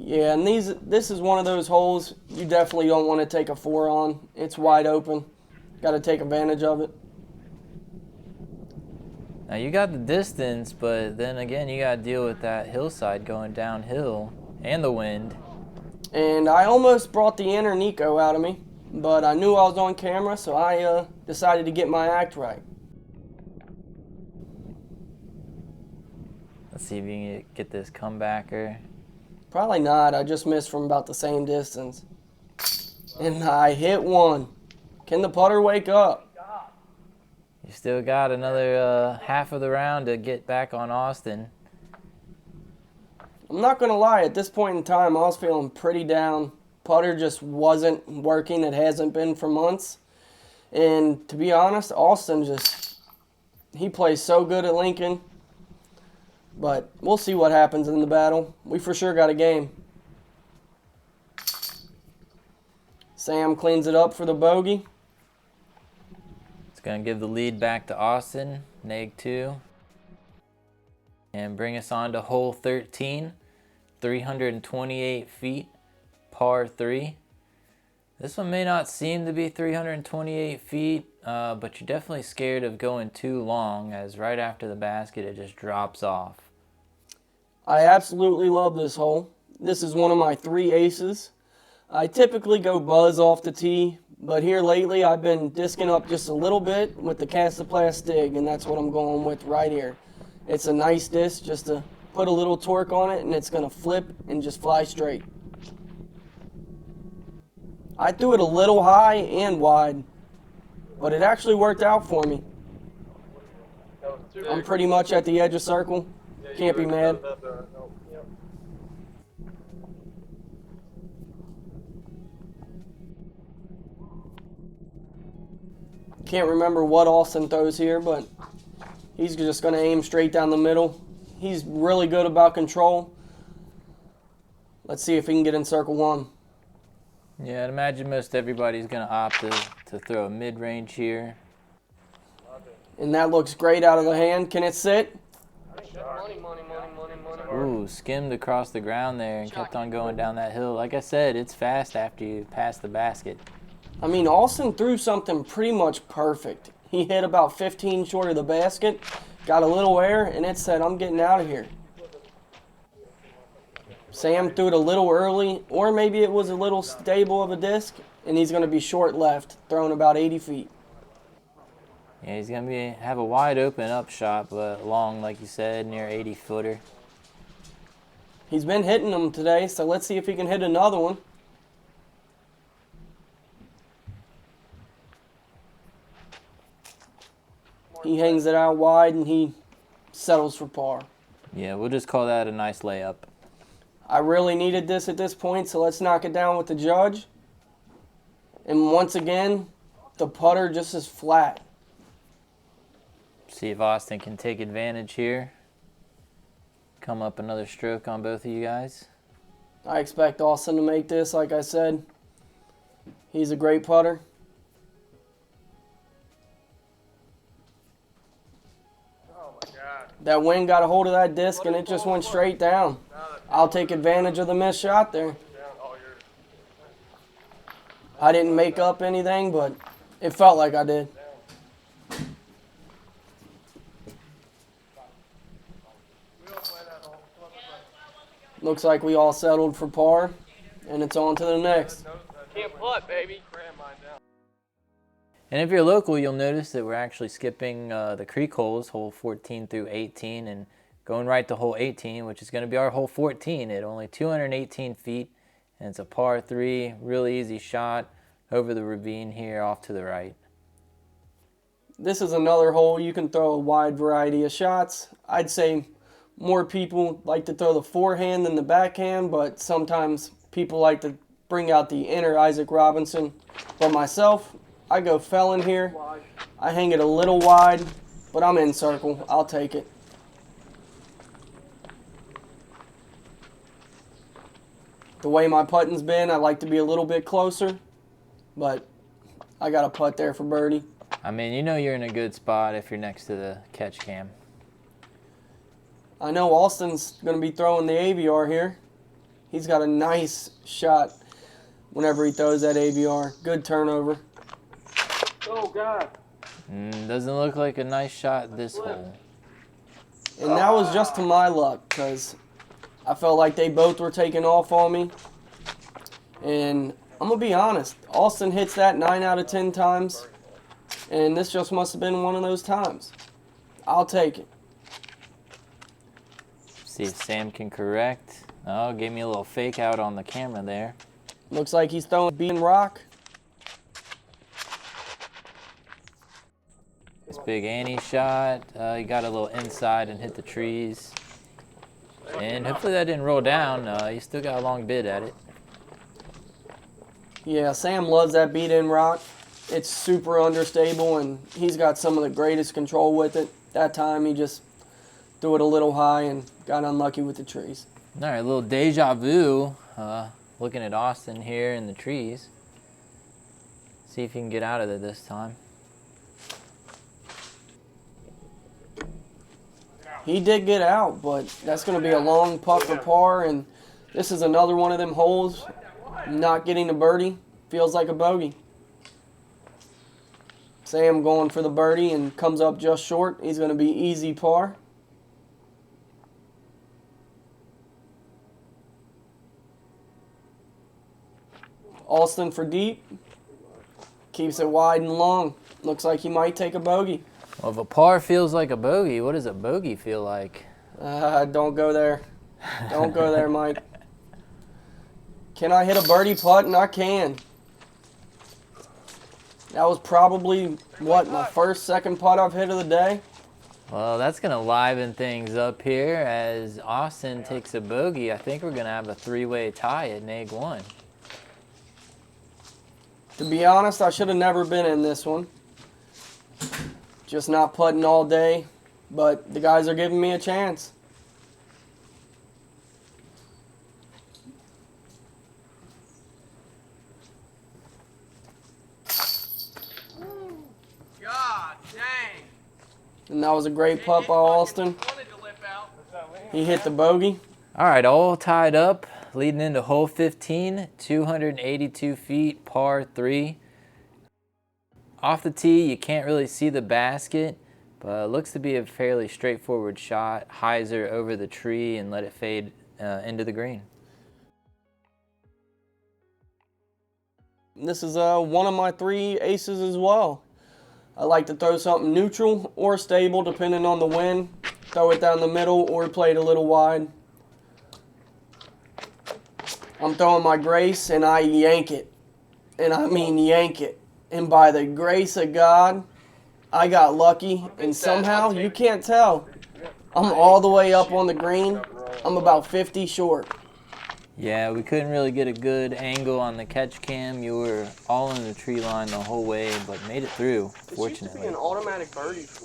Yeah, and this is one of those holes you definitely don't want to take a 4 on. It's wide open. Got to take advantage of it. Now, you got the distance, but then again, you got to deal with that hillside going downhill and the wind. And I almost brought the inner Nico out of me, but I knew I was on camera, so I decided to get my act right. Let's see if you can get this comebacker. Probably not. I just missed from about the same distance. And I hit one. Can the putter wake up? You still got another half of the round to get back on Austin. I'm not going to lie. At this point in time, I was feeling pretty down. Putter just wasn't working. It hasn't been for months. And to be honest, Austin he plays so good at Lincoln. But we'll see what happens in the battle. We for sure got a game. Sam cleans it up for the bogey. It's going to give the lead back to Austin, neg 2. And bring us on to hole 13, 328 feet, par 3. This one may not seem to be 328 feet, but you're definitely scared of going too long, as right after the basket it just drops off. I absolutely love this hole. This is one of my 3 aces. I typically go buzz off the tee, but here lately I've been disking up just a little bit with the Castaplast Stig, and that's what I'm going with right here. It's a nice disc just to put a little torque on it, and it's going to flip and just fly straight. I threw it a little high and wide, but it actually worked out for me. I'm pretty much at the edge of circle. Can't be mad. Can't remember what Austin throws here, but he's just going to aim straight down the middle. He's really good about control. Let's see if he can get in circle 1. Yeah, I'd imagine most everybody's going to opt to throw a mid-range here. And that looks great out of the hand. Can it sit? Ooh, skimmed across the ground there and kept on going down that hill. Like I said, it's fast after you pass the basket. I mean, Austin threw something pretty much perfect. He hit about 15 short of the basket, got a little air, and it said, I'm getting out of here. Sam threw it a little early, or maybe it was a little stable of a disc, and he's going to be short left, throwing about 80 feet. Yeah, he's going to have a wide open up shot, but long, like you said, near 80-footer. He's been hitting them today, so let's see if he can hit another one. He hangs it out wide and he settles for par. Yeah, we'll just call that a nice layup. I really needed this at this point, so let's knock it down with the judge. And once again, the putter just is flat. See if Austin can take advantage here. Come up another stroke on both of you guys. I expect Austin to make this, like I said. He's a great putter. Oh my God. That wind got a hold of that disc and it just went straight down. I'll take advantage of the missed shot there. Down. Oh, you're. I didn't make up anything, but it felt like I did. We don't play that hole. Come on, Looks like we all settled for par, and it's on to the next. Can't putt, baby. Cram mine down. And if you're local, you'll notice that we're actually skipping the creek holes, hole 14 through 18, and going right to hole 18, which is going to be our hole 14 at only 218 feet. And it's a par 3, really easy shot over the ravine here off to the right. This is another hole you can throw a wide variety of shots. I'd say more people like to throw the forehand than the backhand, but sometimes people like to bring out the inner Isaac Robinson. But myself, I go felon here. I hang it a little wide, but I'm in circle. I'll take it. The way my putting's been, I like to be a little bit closer, but I got a putt there for birdie. I mean, you know you're in a good spot if you're next to the catch cam. I know Austin's going to be throwing the AVR here. He's got a nice shot whenever he throws that AVR. Good turnover. Oh God. Doesn't look like a nice shot this hole. And that was just to my luck because I felt like they both were taking off on me. And I'm going to be honest, Austin hits that 9 out of 10 times. And this just must have been one of those times. I'll take it. See if Sam can correct. Oh, gave me a little fake out on the camera there. Looks like he's throwing bean rock. This big Annie shot. He got a little inside and hit the trees. And hopefully that didn't roll down. He still got a long bid at it. Yeah, Sam loves that beat-in rock. It's super understable, and he's got some of the greatest control with it. That time, he just threw it a little high and got unlucky with the trees. All right, a little deja vu. Looking at Austin here in the trees. See if he can get out of it this time. He did get out, but that's going to be a long putt for par, and this is another one of them holes. Not getting a birdie feels like a bogey. Sam going for the birdie and comes up just short. He's going to be easy par. Austin for deep. Keeps it wide and long. Looks like he might take a bogey. Well, if a par feels like a bogey, what does a bogey feel like? Don't go there. Don't go there, Mike. Can I hit a birdie putt? And I can. That was probably, my second putt I've hit of the day? Well, that's going to liven things up here as Austin takes a bogey. I think we're going to have a three-way tie at neg 1. To be honest, I should have never been in this one. Just not putting all day, but the guys are giving me a chance. God dang. And that was a great putt by Austin. Wanted to lip out. He hit the bogey. All right, all tied up, leading into hole 15, 282 feet, par 3. Off the tee, you can't really see the basket, but it looks to be a fairly straightforward shot. Hyzer over the tree and let it fade into the green. This is one of my 3 aces as well. I like to throw something neutral or stable depending on the wind. Throw it down the middle or play it a little wide. I'm throwing my grace and I yank it. And I mean yank it. And by the grace of God, I got lucky. And somehow, you can't tell, I'm all the way up on the green. I'm about 50 short. Yeah, we couldn't really get a good angle on the catch cam. You were all in the tree line the whole way, but made it through, fortunately. This used to be an automatic birdie for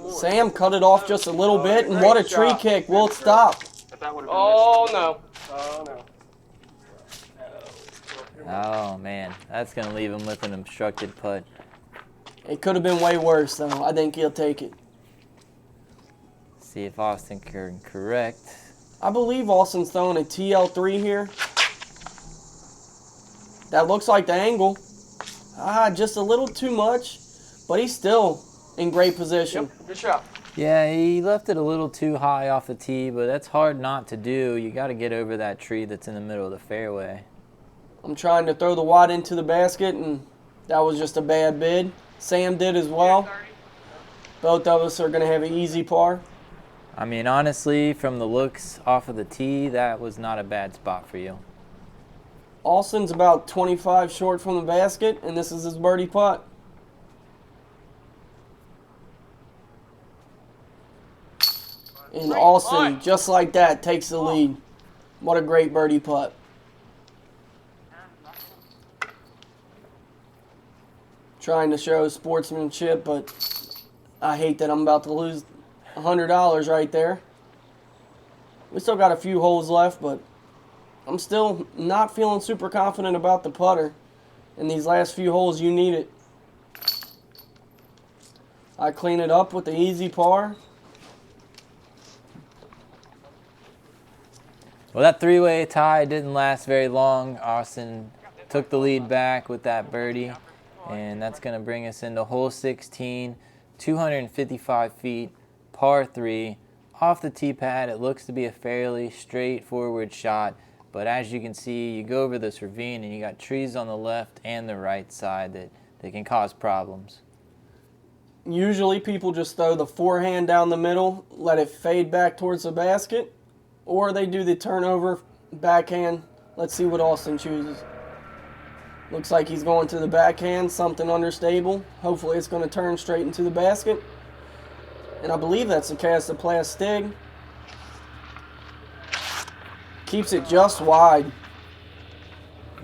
me. Sam cut it off just a little bit, and what a tree kick. Will it stop? Oh, no. Oh, no. Oh, man. That's going to leave him with an obstructed putt. It could have been way worse, though. I think he'll take it. See if Austin can correct. I believe Austin's throwing a TL3 here. That looks like the angle. Just a little too much, but he's still in great position. Yep, good shot. Yeah, he left it a little too high off the tee, but that's hard not to do. You got to get over that tree that's in the middle of the fairway. I'm trying to throw the wad into the basket, and that was just a bad bid. Sam did as well. Both of us are going to have an easy par. I mean, honestly, from the looks off of the tee, that was not a bad spot for you. Austin's about 25 short from the basket, and this is his birdie putt. And Austin, just like that, takes the lead. What a great birdie putt. Trying to show sportsmanship, but I hate that I'm about to lose $100 right there. We still got a few holes left, but I'm still not feeling super confident about the putter. In these last few holes, you need it. I clean it up with the easy par. Well, that three-way tie didn't last very long. Austin took the lead back with that birdie, and that's going to bring us into hole 16, 255 feet, par 3. Off the tee pad, it looks to be a fairly straightforward shot, but as you can see, you go over this ravine and you got trees on the left and the right side that can cause problems. Usually people just throw the forehand down the middle, let it fade back towards the basket, or they do the turnover backhand. Let's see what Austin chooses. Looks like he's going to the backhand, something understable. Hopefully it's going to turn straight into the basket. And I believe that's the cast of plastic. Keeps it just wide.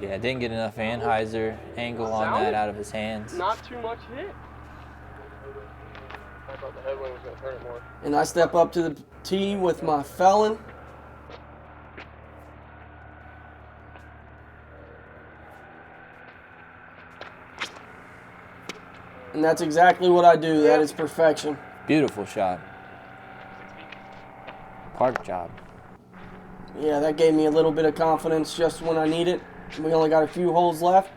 Yeah, didn't get enough Anheuser angle on that out of his hands. Not too much hit. I thought the headwind was going to turn it more. And I step up to the tee with my felon. And that's exactly what I do. That is perfection. Beautiful shot. Park job. Yeah, that gave me a little bit of confidence just when I need it. We only got a few holes left.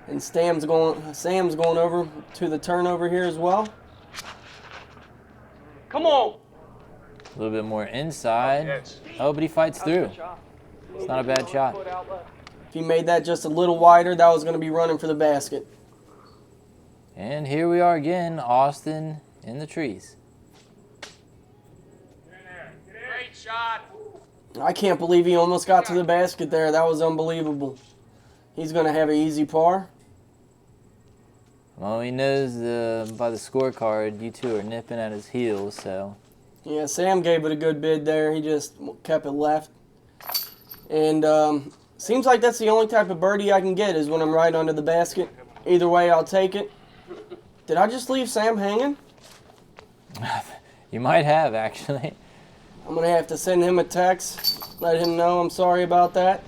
And Sam's going over to the turnover here as well. Come on. A little bit more inside. Oh, but he fights through. It's not a bad shot. If he made that just a little wider, that was going to be running for the basket. And here we are again, Austin in the trees. Great shot. I can't believe he almost got to the basket there. That was unbelievable. He's going to have an easy par. Well, he knows by the scorecard, you two are nipping at his heels, so. Yeah, Sam gave it a good bid there. He just kept it left. And seems like that's the only type of birdie I can get is when I'm right under the basket. Either way, I'll take it. Did I just leave Sam hanging? You might have, actually. I'm going to have to send him a text, let him know I'm sorry about that.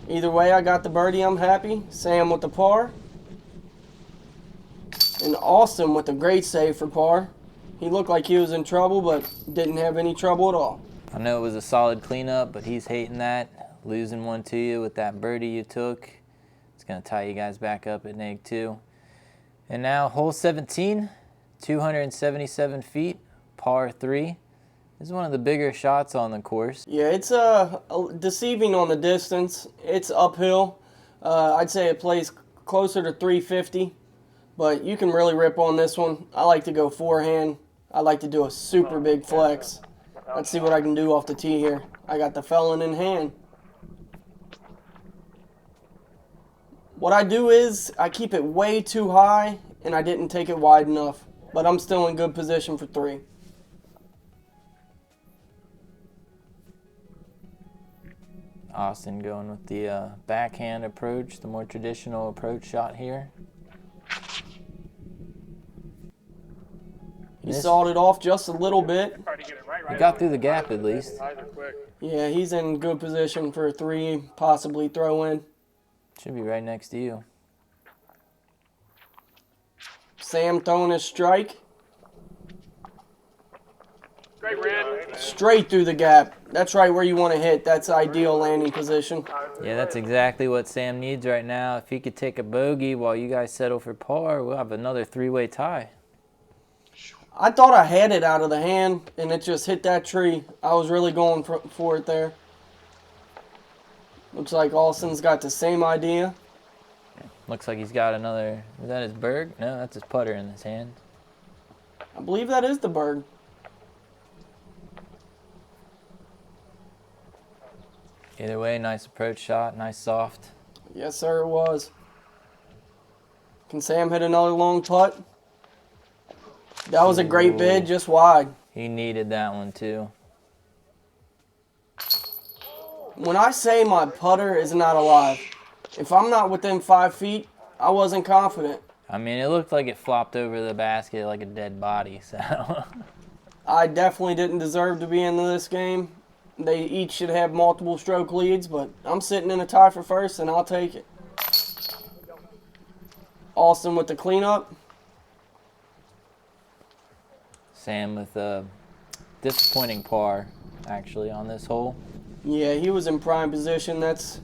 Either way, I got the birdie. I'm happy. Sam with the par. And Austin with a great save for par. He looked like he was in trouble, but didn't have any trouble at all. I know it was a solid cleanup, but he's hating that. Losing one to you with that birdie you took. It's going to tie you guys back up at -2. And now hole 17, 277 feet, par 3. This is one of the bigger shots on the course. Yeah, it's deceiving on the distance. It's uphill. I'd say it plays closer to 350. but you can really rip on this one. I like to go forehand. I like to do a super big flex. Let's see what I can do off the tee here. I got the felon in hand. What I do is I keep it way too high, and I didn't take it wide enough, but I'm still in good position for 3. Austin going with the backhand approach, the more traditional approach shot here. He sawed it off just a little bit. He got through the gap at least. Yeah, he's in good position for a 3, possibly throw in. Should be right next to you. Sam throwing his strike. Great, Red. Straight through the gap. That's right where you want to hit. That's ideal landing position. Yeah, that's exactly what Sam needs right now. If he could take a bogey while you guys settle for par, we'll have another 3-way tie. I thought I had it out of the hand, and it just hit that tree. I was really going for it there. Looks like Austin's got the same idea. Looks like he's got another, is that his berg? No, that's his putter in his hand. I believe that is the bird. Either way, nice approach shot, nice soft. Yes, sir, it was. Can Sam hit another long putt? That was a great bid, just wide. He needed that one too. When I say my putter is not alive, if I'm not within 5 feet, I wasn't confident. I mean, it looked like it flopped over the basket like a dead body, so. I definitely didn't deserve to be in this game. They each should have multiple stroke leads, but I'm sitting in a tie for first, and I'll take it. Austin with the cleanup. Sam with a disappointing par, actually, on this hole. Yeah, he was in prime position. That's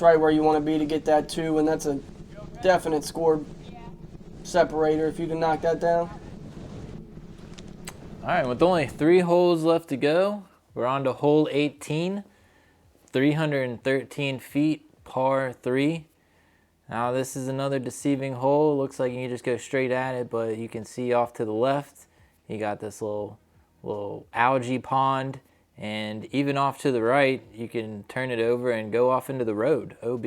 right where you want to be to get that 2, and that's a definite score separator if you can knock that down. All right, with only 3 holes left to go, we're on to hole 18, 313 feet, par 3. Now this is another deceiving hole. Looks like you can just go straight at it, but you can see off to the left, you got this little algae pond, and even off to the right, you can turn it over and go off into the road, OB.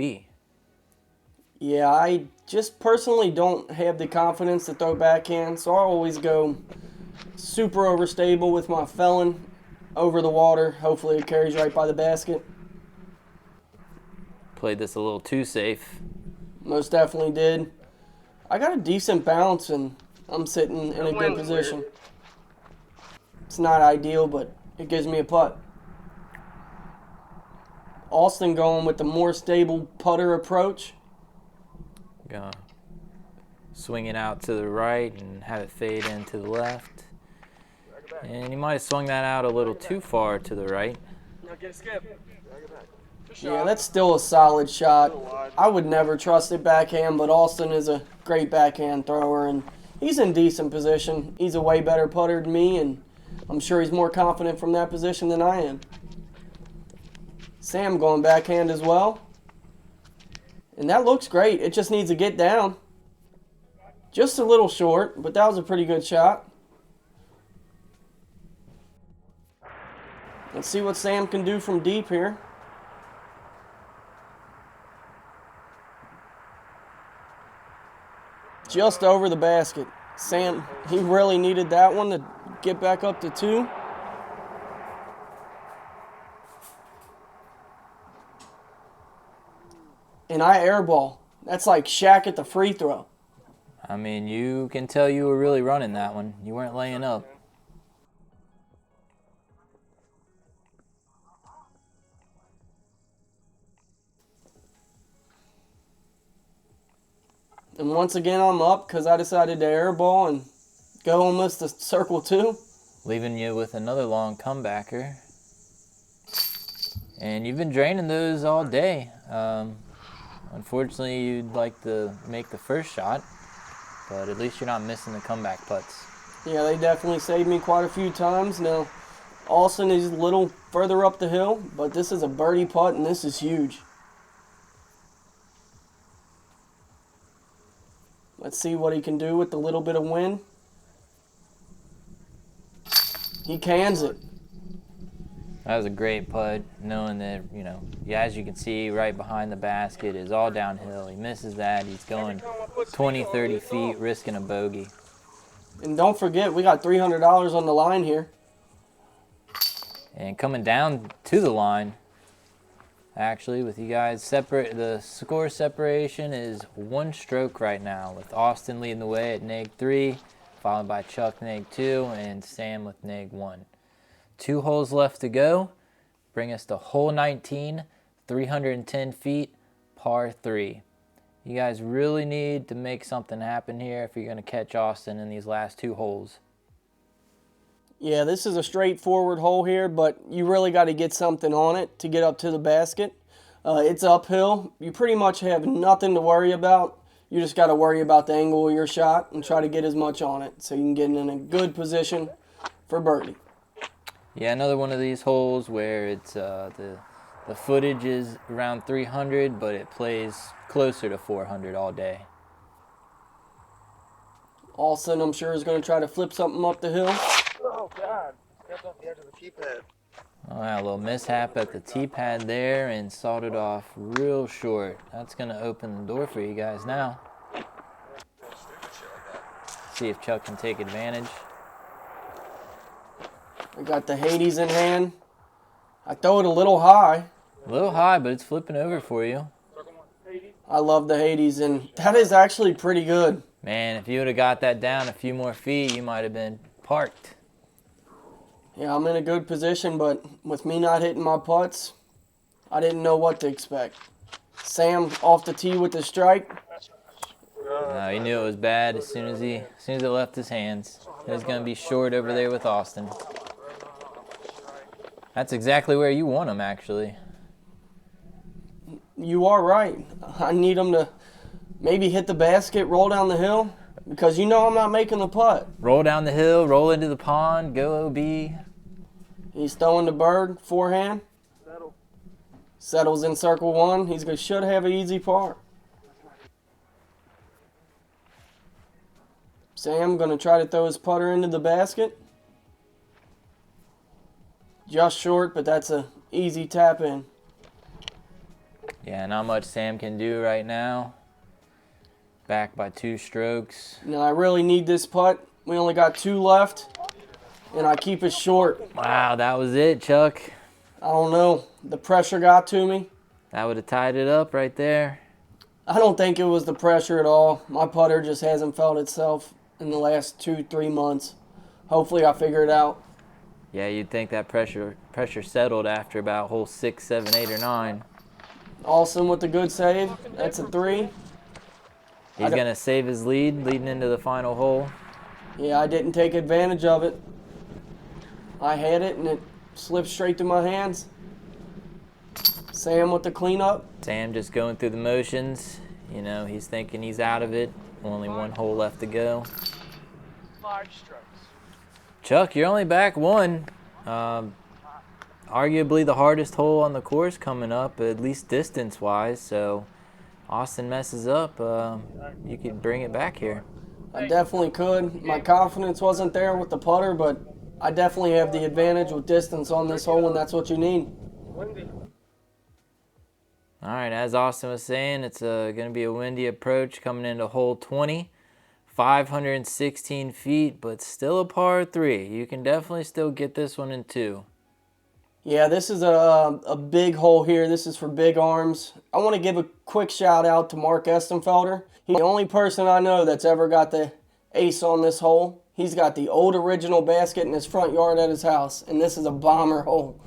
Yeah, I just personally don't have the confidence to throw backhand, so I always go super overstable with my felon over the water. Hopefully it carries right by the basket. Played this a little too safe. Most definitely did. I got a decent bounce, and I'm sitting in a good position. It's not ideal, but it gives me a putt. Austin going with the more stable putter approach. Gonna swing it out to the right and have it fade in to the left. And you might have swung that out a little too far to the right. Get a skip. Yeah, that's still a solid shot. I would never trust it backhand, but Austin is a great backhand thrower, and he's in decent position. He's a way better putter than me, and I'm sure he's more confident from that position than I am. Sam going backhand as well. And that looks great. It just needs to get down. Just a little short, but that was a pretty good shot. Let's see what Sam can do from deep here. Just over the basket. Sam, he really needed that one to get back up to 2. And I airball. That's like Shaq at the free throw. I mean, you can tell you were really running that one. You weren't laying up. And once again, I'm up because I decided to airball and go almost to circle 2. Leaving you with another long comebacker. And you've been draining those all day. Unfortunately, you'd like to make the first shot, but at least you're not missing the comeback putts. Yeah, they definitely saved me quite a few times. Now, Austin is a little further up the hill, but this is a birdie putt, and this is huge. Let's see what he can do with the little bit of wind. He cans it. That was a great putt, knowing that, yeah, as you can see, right behind the basket is all downhill. He misses that. He's going 20, 30 feet, risking a bogey. And don't forget, we got $300 on the line here. And coming down to the line, actually, with you guys, the score separation is 1 stroke right now, with Austin leading the way at -3, followed by Chuck -2, and Sam with -1. 2 holes left to go. Bring us to hole 19, 310 feet, par 3. You guys really need to make something happen here if you're going to catch Austin in these last 2 holes. Yeah, this is a straightforward hole here, but you really got to get something on it to get up to the basket. It's uphill. You pretty much have nothing to worry about. You just got to worry about the angle of your shot and try to get as much on it so you can get in a good position for birdie. Yeah, another one of these holes where it's the footage is around 300, but it plays closer to 400 all day. Austin, I'm sure, is going to try to flip something up the hill. Oh, God. Stepped off the edge of the tee pad. Oh, yeah, a little mishap at the tee pad there and sawed it off real short. That's going to open the door for you guys now. See if Chuck can take advantage. I got the Hades in hand. I throw it a little high. A little high, but it's flipping over for you. I love the Hades, and that is actually pretty good. Man, if you would have got that down a few more feet, you might have been parked. Yeah, I'm in a good position, but with me not hitting my putts, I didn't know what to expect. Sam off the tee with the strike. He knew it was bad as soon as it left his hands. He was going to be short over there with Austin. That's exactly where you want him, actually. You are right. I need him to maybe hit the basket, roll down the hill, because you know I'm not making the putt. Roll down the hill, roll into the pond, go OB. He's throwing the bird, forehand. Settles in circle 1. He should have an easy par. Sam going to try to throw his putter into the basket. Just short, but that's an easy tap in. Yeah, not much Sam can do right now. Back by 2 strokes. Now I really need this putt. We only got 2 left, and I keep it short. Wow, that was it, Chuck. I don't know. The pressure got to me. That would have tied it up right there. I don't think it was the pressure at all. My putter just hasn't felt itself in the last 2-3 months. Hopefully I figure it out. Yeah, you'd think that pressure settled after about hole 6, 7, 8, or 9. Austin with the good save. That's a 3. He's going to save his lead leading into the final hole. Yeah, I didn't take advantage of it. I had it and it slipped straight through my hands. Sam with the cleanup. Sam just going through the motions. You know, he's thinking he's out of it. Only 1 hole left to go. 5 strokes. Chuck, you're only back 1. Arguably the hardest hole on the course coming up, at least distance-wise. So Austin messes up, you could bring it back here. I definitely could. My confidence wasn't there with the putter, but I definitely have the advantage with distance on this hole, and that's what you need. All right, as Austin was saying, it's going to be a windy approach coming into hole 20. 516 feet, but still a par 3. You can definitely still get this one in 2. Yeah, this is a big hole here. This is for big arms. I want to give a quick shout out to Mark Estenfelder. He's the only person I know that's ever got the ace on this hole. He's got the old original basket in his front yard at his house, and this is a bomber hole.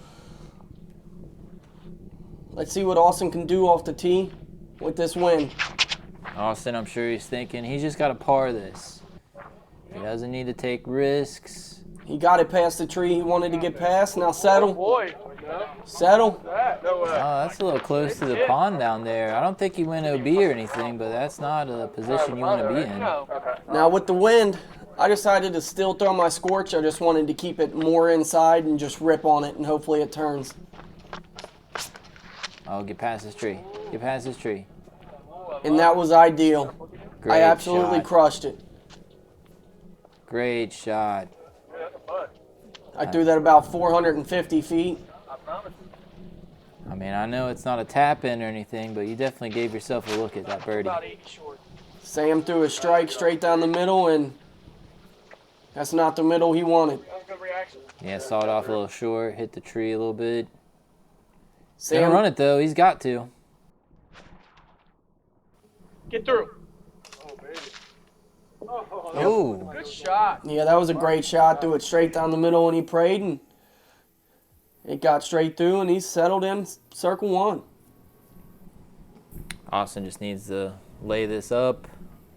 Let's see what Austin can do off the tee with this win. Austin, I'm sure he's thinking he's just got to par this. He doesn't need to take risks. He got it past the tree he wanted to get past. Now settle. Boy. Settle. No way. Oh, that's a little close to the pond down there. I don't think he went OB or anything, but that's not a position you want to be in. Now with the wind, I decided to still throw my scorch. I just wanted to keep it more inside and just rip on it, and hopefully it turns. Oh, get past this tree. Get past this tree. And that was ideal. Great I absolutely shot. crushed it. Great shot. Yeah, that's a putt. I threw that about 450 feet. I promise you. I mean, I know it's not a tap in or anything, but you definitely gave yourself a look at that birdie. About 80 short. Sam threw a strike straight down the middle, and that's not the middle he wanted. That was a good reaction. Yeah, sawed off a little short, hit the tree a little bit. Sam, Gonna run it though, he's got to. Get through. Oh, baby. Oh, Good shot. yeah, that was a great shot. Threw it straight down the middle, and he prayed, and it got straight through, and he settled in circle one. Austin just needs to lay this up,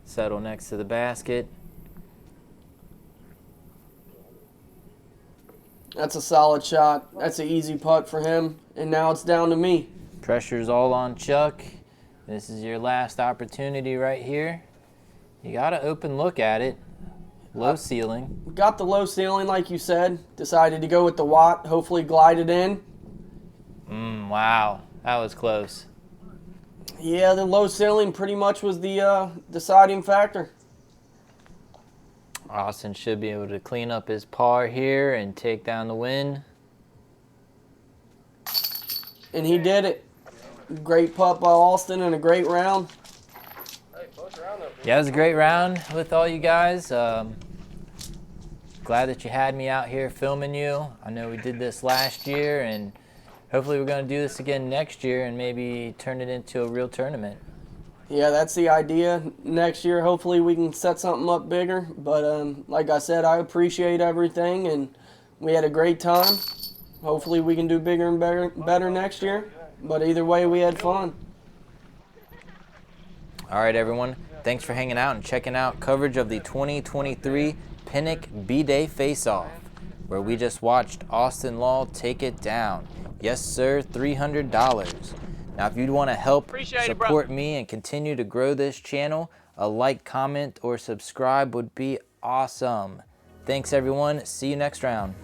settle next to the basket. That's a solid shot. That's an easy putt for him, and now it's down to me. Pressure's all on Chuck. This is your last opportunity right here. You got an open look at it. Low ceiling. Got the low ceiling, like you said. Decided to go with the Watt, hopefully glide it in. Wow, that was close. Yeah, the low ceiling pretty much was the deciding factor. Austin should be able to clean up his par here and take down the win. And he did it. Great putt by Austin and a great round. Hey, close round up. Yeah, it was a great round with all you guys. Glad that you had me out here filming you. I know we did this last year, and hopefully we're going to do this again next year and maybe turn it into a real tournament. Yeah, that's the idea. Next year, hopefully we can set something up bigger. But like I said, I appreciate everything, and we had a great time. Hopefully we can do bigger and better next year. But either way, we had fun. All right, everyone. Thanks for hanging out and checking out coverage of the 2023 Penick B-Day Face-Off, where we just watched Austin Law take it down. Yes, sir, $300. Now, if you'd want to help support me and continue to grow this channel, a like, comment, or subscribe would be awesome. Thanks, everyone. See you next round.